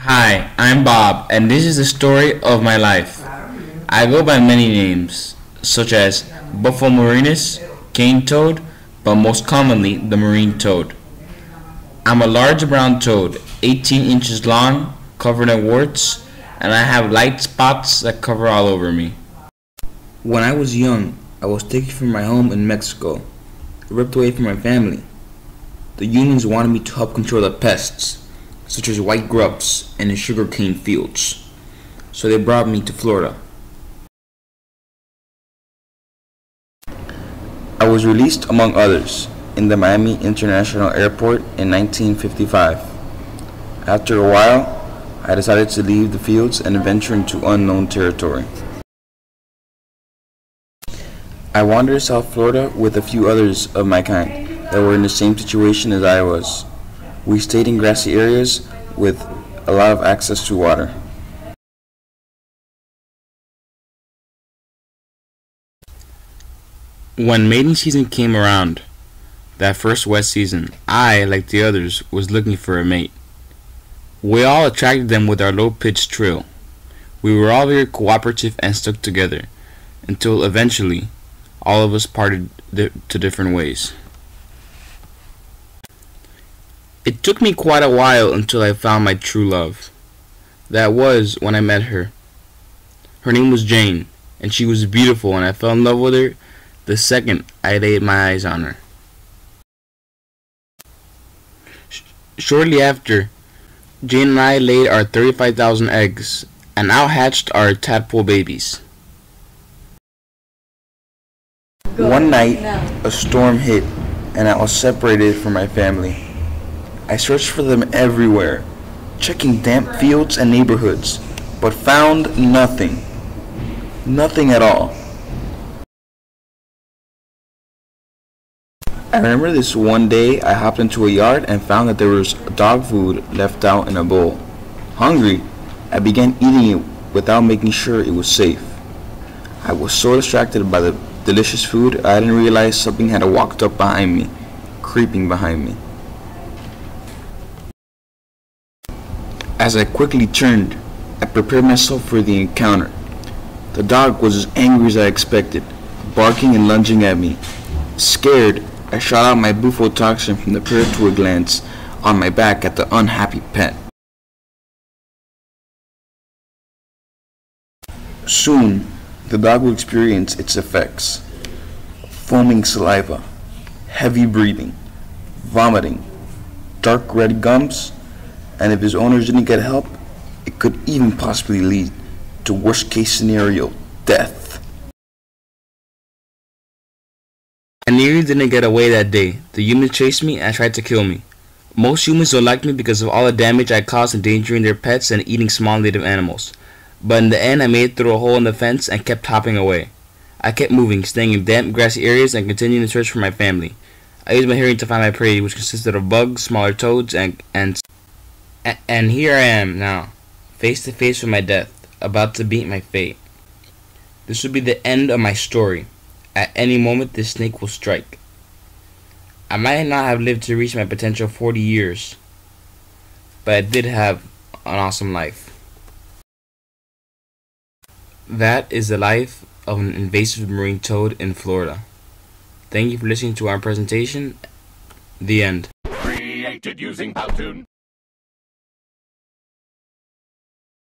Hi, I'm Bob, and this is the story of my life. I go by many names, such as Buffalo marinus, cane toad, but most commonly the marine toad. I'm a large brown toad, 18 inches long, covered in warts, and I have light spots that cover all over me. When I was young, I was taken from my home in Mexico, ripped away from my family. The unions wanted me to help control the pests, such as white grubs in the sugarcane fields. So they brought me to Florida. I was released, among others, in the Miami International Airport in 1955. After a while, I decided to leave the fields and venture into unknown territory. I wandered South Florida with a few others of my kind that were in the same situation as I was. We stayed in grassy areas with a lot of access to water. When mating season came around, that first wet season, I, like the others, was looking for a mate. We all attracted them with our low-pitched trill. We were all very cooperative and stuck together, until eventually, all of us parted to different ways. It took me quite a while until I found my true love. That was when I met her. Her name was Jane, and she was beautiful, and I fell in love with her the second I laid my eyes on her. Shortly after, Jane and I laid our 35,000 eggs and out hatched our tadpole babies. One night, a storm hit, and I was separated from my family. I searched for them everywhere, checking damp fields and neighborhoods, but found nothing. Nothing at all. I remember this one day I hopped into a yard and found that there was dog food left out in a bowl. Hungry, I began eating it without making sure it was safe. I was so distracted by the delicious food, I didn't realize something had walked up behind me, creeping behind me. As I quickly turned, I prepared myself for the encounter. The dog was as angry as I expected, barking and lunging at me. Scared, I shot out my bufotoxin from the purgatoire glands on my back at the unhappy pet. Soon, the dog will experience its effects: foaming saliva, heavy breathing, vomiting, dark red gums, and if his owners didn't get help, it could even possibly lead to worst case scenario, death. I nearly didn't get away that day. The humans chased me and tried to kill me. Most humans don't like me because of all the damage I caused endangering their pets and eating small native animals. But in the end, I made it through a hole in the fence and kept hopping away. I kept moving, staying in damp, grassy areas and continuing to search for my family. I used my hearing to find my prey, which consisted of bugs, smaller toads, and here I am now, face to face with my death, about to meet my fate. This would be the end of my story. At any moment, this snake will strike. I might not have lived to reach my potential 40 years, but I did have an awesome life. That is the life of an invasive marine toad in Florida. Thank you for listening to our presentation. The end. Created using Powtoon.